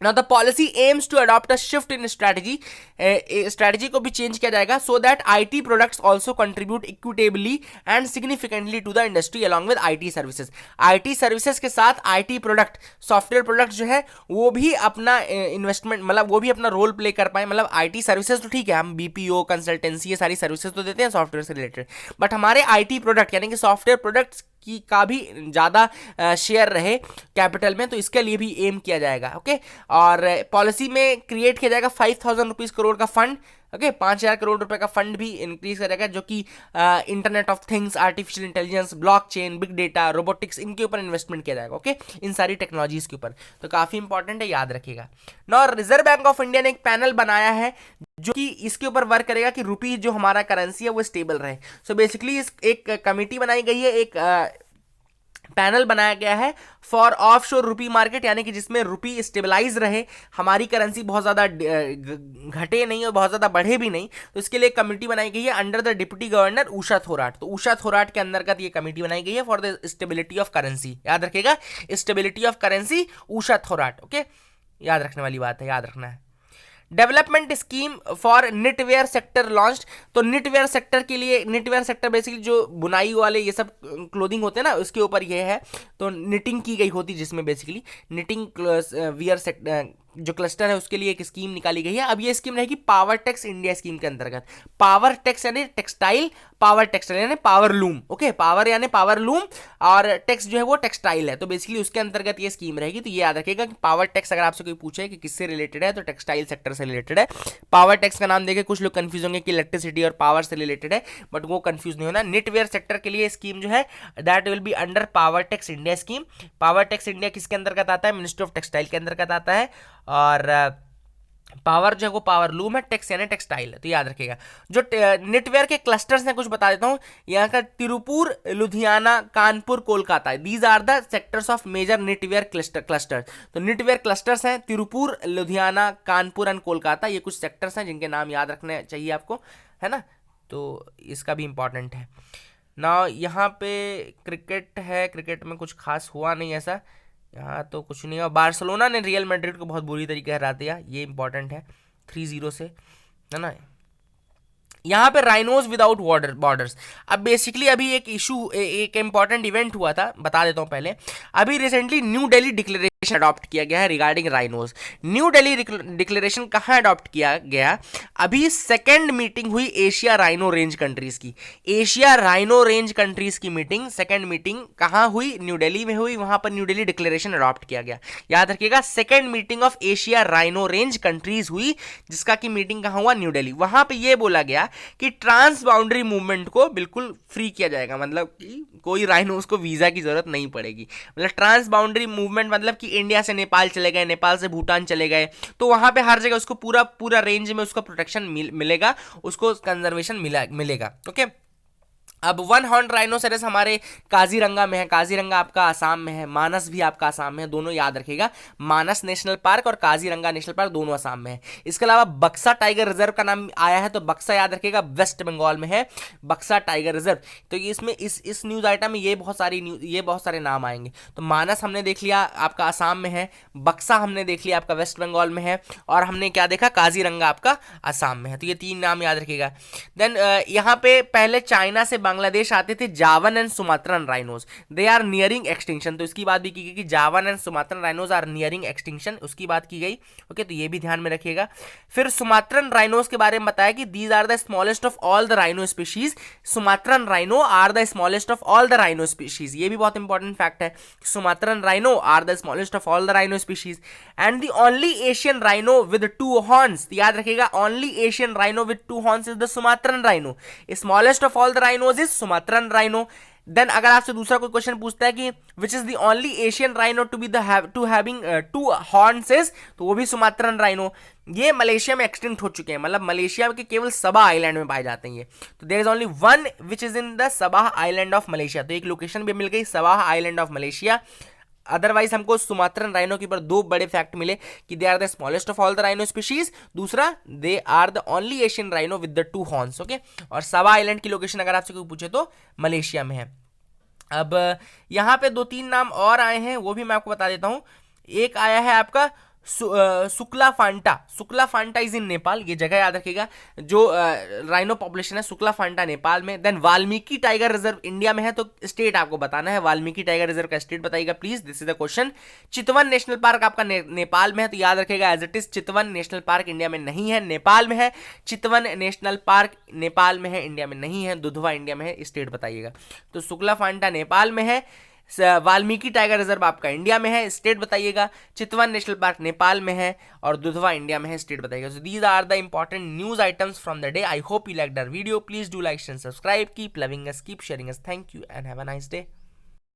Now the policy aims to adopt a shift in strategy, strategy को भी चेंज किया जाएगा, so that IT products also contribute equitably and significantly to the industry along with IT services। IT services के साथ IT प्रोडक्ट, सॉफ्टवेयर प्रोडक्ट जो है वो भी अपना इन्वेस्टमेंट, मतलब वो भी अपना रोल प्ले कर पाए। मतलब IT सर्विसेज तो ठीक है, हम BPO कंसल्टेंसी ये सारी सर्विसेज तो देते हैं सॉफ्टवेयर से रिलेटेड, बट हमारे IT प्रोडक्ट यानी कि सॉफ्टवेयर प्रोडक्ट्स की का भी ज़्यादा शेयर रहे कैपिटल में, तो इसके लिए भी एम किया जाएगा। ओके, और पॉलिसी में क्रिएट किया जाएगा 5,000 रुपीज़ करोड़ का फंड। ओके, 5,000 करोड़ रुपए का फंड भी इंक्रीज करेगा, जो कि internet of things, artificial intelligence, blockchain, big data, robotics, इनके ऊपर इन्वेस्टमेंट किया जाएगा। ओके, इन सारी टेक्नोलॉजीज के ऊपर, तो काफ़ी इंपॉर्टेंट है, याद रखिएगा। नौ रिजर्व बैंक ऑफ इंडिया ने एक पैनल बनाया है जो कि इसके ऊपर वर्क करेगा कि रुपी जो हमारा करेंसी है वो स्टेबल रहे। सो बेसिकली इस एक कमेटी बनाई गई है, एक पैनल बनाया गया है फॉर ऑफशोर रुपी मार्केट, यानी कि जिसमें रुपी स्टेबलाइज रहे, हमारी करेंसी बहुत ज़्यादा घटे नहीं और बहुत ज़्यादा बढ़े भी नहीं। तो इसके लिए एक कमेटी बनाई गई है under the deputy governor Usha Thorat. तो उषा थोराट के अंतर्गत ये कमेटी बनाई गई है for the stability of currency, याद रखिएगा, stability of currency Usha Thorat. Okay, याद रखने वाली बात है, याद रखना है। Development scheme for knitwear sector launched. तो निटवेयर सेक्टर के लिए, निटवेयर सेक्टर बेसिकली जो बुनाई वाले ये सब क्लोथिंग होते हैं ना, उसके ऊपर ये है। तो निटिंग की गई होती, जिसमें बेसिकली निटिंग वियर सेक्टर जो क्लस्टर है उसके लिए एक स्कीम निकाली गई है। अब ये स्कीम रहेगी पावर टेक्स इंडिया स्कीम के अंतर्गत। पावर टेक्स यानी टेक्सटाइल, पावर टेक्सटाइल यानी पावर लूम। ओके, पावर यानी पावर लूम और टेक्स जो है वो टेक्सटाइल है, तो बेसिकली उसके अंतर्गत ये स्कीम रहेगी। तो ये याद रखिएगा कि पावर टैक्स अगर आपसे कोई पूछे कि किससे रिलेटेड है, तो टेक्सटाइल सेक्टर से रिलेटेड है। पावर टैक्स का नाम देखे कुछ लोग कंफ्यूज होंगे कि इलेक्ट्रिसिटी और पावर से रिलेटेड है, बट वो कंफ्यूज नहीं होना। निटवेयर सेक्टर के लिए स्कीम जो है that will be under power tax India scheme. Power tax India किसके अंतर्गत आता है, मिनिस्ट्री ऑफ टेक्सटाइल के अंतर्गत आता है। और पावर जो है वो पावर लूम है, टेक्स यानी टेक्सटाइल है, तो याद रखिएगा। जो निटवेयर के क्लस्टर्स हैं कुछ बता देता हूँ, यहाँ का Tiruppur, Ludhiana, Kanpur, Kolkata, these are the sectors of major knitwear cluster. तो निटवेयर क्लस्टर्स हैं तिरुपुर, लुधियाना, कानपुर एंड कोलकाता, ये कुछ सेक्टर्स हैं जिनके नाम याद रखने चाहिए आपको, है ना। तो इसका भी इंपॉर्टेंट है ना। यहाँ पे क्रिकेट है, क्रिकेट में कुछ खास हुआ नहीं ऐसा, यहाँ तो कुछ नहीं। और बार्सिलोना ने रियल मैड्रिड को बहुत बुरी तरीके हरा दिया, ये इंपॉर्टेंट है, 3-0 से, है ना। यहाँ पे राइनोज विदाउट बॉर्डर्स। अब बेसिकली अभी एक इशू, एक इंपॉर्टेंट इवेंट हुआ था, बता देता हूँ पहले। अभी recently new Delhi declaration adopt किया गया है regarding rhinos. New Delhi declaration कहाँ अडॉप्ट किया गया, अभी सेकेंड मीटिंग हुई एशिया राइनो रेंज कंट्रीज की। एशिया राइनो रेंज कंट्रीज की मीटिंग, सेकेंड मीटिंग कहाँ हुई, न्यू दिल्ली में हुई। वहां पर न्यू दिल्ली डिक्लेरेशन अडॉप्ट किया गया, याद रखिएगा। Second meeting of Asia rhino range countries हुई, जिसका की मीटिंग कहाँ हुआ, न्यू दिल्ली। वहां पर यह बोला गया कि ट्रांस बाउंड्री मूवमेंट को बिल्कुल फ्री किया जाएगा, मतलब कि कोई राइनोज को वीजा की जरूरत नहीं पड़ेगी। मतलब ट्रांस बाउंड्री मूवमेंट मतलब कि इंडिया से नेपाल चले गए, नेपाल से भूटान चले गए, तो वहां पे हर जगह उसको पूरा रेंज में उसको प्रोटेक्शन मिलेगा, उसको कंजर्वेशन मिलेगा। ओके, अब वन हॉर्न राइनोसेरस हमारे काजीरंगा में है, काजीरंगा आपका आसाम में है, मानस भी आपका आसाम में है, दोनों याद रखिएगा। मानस नेशनल पार्क और काजीरंगा नेशनल पार्क दोनों आसाम में है। इसके अलावा बक्सा टाइगर रिजर्व का नाम आया है, तो बक्सा याद रखिएगा वेस्ट बंगाल में है, बक्सा टाइगर रिजर्व। तो इसमें इस न्यूज आइटम में ये बहुत सारे नाम आएंगे। तो मानस हमने देख लिया आपका आसाम में है, बक्सा हमने देख लिया आपका वेस्ट बंगाल में है, और हमने क्या देखा, काजीरंगा आपका आसाम में है। तो ये 3 नाम याद रखिएगा। देन यहाँ पे पहले चाइना से बांग्लादेश आते थे Javan and Sumatran rhinos, they are nearing extinction. तो इसकी बात भी की गई कि Javan and Sumatran rhinos are nearing extinction, उसकी बात की गई। ओके, तो ये भी ध्यान में रखिएगा। फिर सुमात्रन राइनोज के बारे में बताया कि these are the smallest of all the rhino species. Sumatran rhino are the smallest of all the rhino species, ये भी बहुत इंपॉर्टेंट फैक्ट है। Sumatran rhino are the smallest of all the rhino species and the only Asian rhino with 2 horns. याद रखिएगा, only Asian rhino with 2 horns is the Sumatran rhino. Smallest of all the rhinos is Sumatran rhino then अगर आपसे दूसरा कोई क्वेश्चन पूछता है कि which is the only Asian rhino to be to having 2 horns, तो वो भी सुमात्रन राइनो। ये मलेशिया में एक्सटिंक्ट हो चुके हैं, मतलब मलेशिया के केवल सबा आइलैंड में पाए जाते हैं ये। तो there is only one which is in the Sabah island of Malaysia. तो एक लोकेशन भी मिल गई, Sabah island of Malaysia. Otherwise हमको सुमात्रन राइनो के ऊपर 2 बड़े फैक्ट मिले कि they are the smallest of all the rhino species, दूसरा they are the only Asian rhino with the 2 horns. Okay, और सबा आइलैंड की लोकेशन अगर आपसे कोई पूछे तो मलेशिया में है। अब यहाँ पे 2-3 नाम और आए हैं, वो भी मैं आपको बता देता हूँ। एक आया है आपका सुक्ला फांटा। सुक्ला फांटा इज इन नेपाल, ये जगह याद रखिएगा। जो राइनो पॉपुलेशन है सुक्ला फांटा नेपाल में। Then Valmiki tiger reserve India में है, तो स्टेट आपको बताना है, वाल्मीकि टाइगर रिजर्व का स्टेट बताइएगा please, this is the question. Chitwan national park आपका नेपाल में है, तो याद रखिएगा as it is, Chitwan national park India में नहीं है, नेपाल में है। चितवन नेशनल पार्क नेपाल में है, इंडिया में नहीं है। दुधवा इंडिया में है, स्टेट बताइएगा। तो सुक्ला फांटा नेपाल में है, वाल्मीकि टाइगर रिजर्व आपका इंडिया में है, स्टेट बताइएगा। चितवन नेशनल पार्क नेपाल में है, और दुधवा इंडिया में है, स्टेट बताइएगा। So these are the important news items from the day. I hope you like the video. Please do like and subscribe, keep loving us, keep sharing us. Thank you and have a nice day.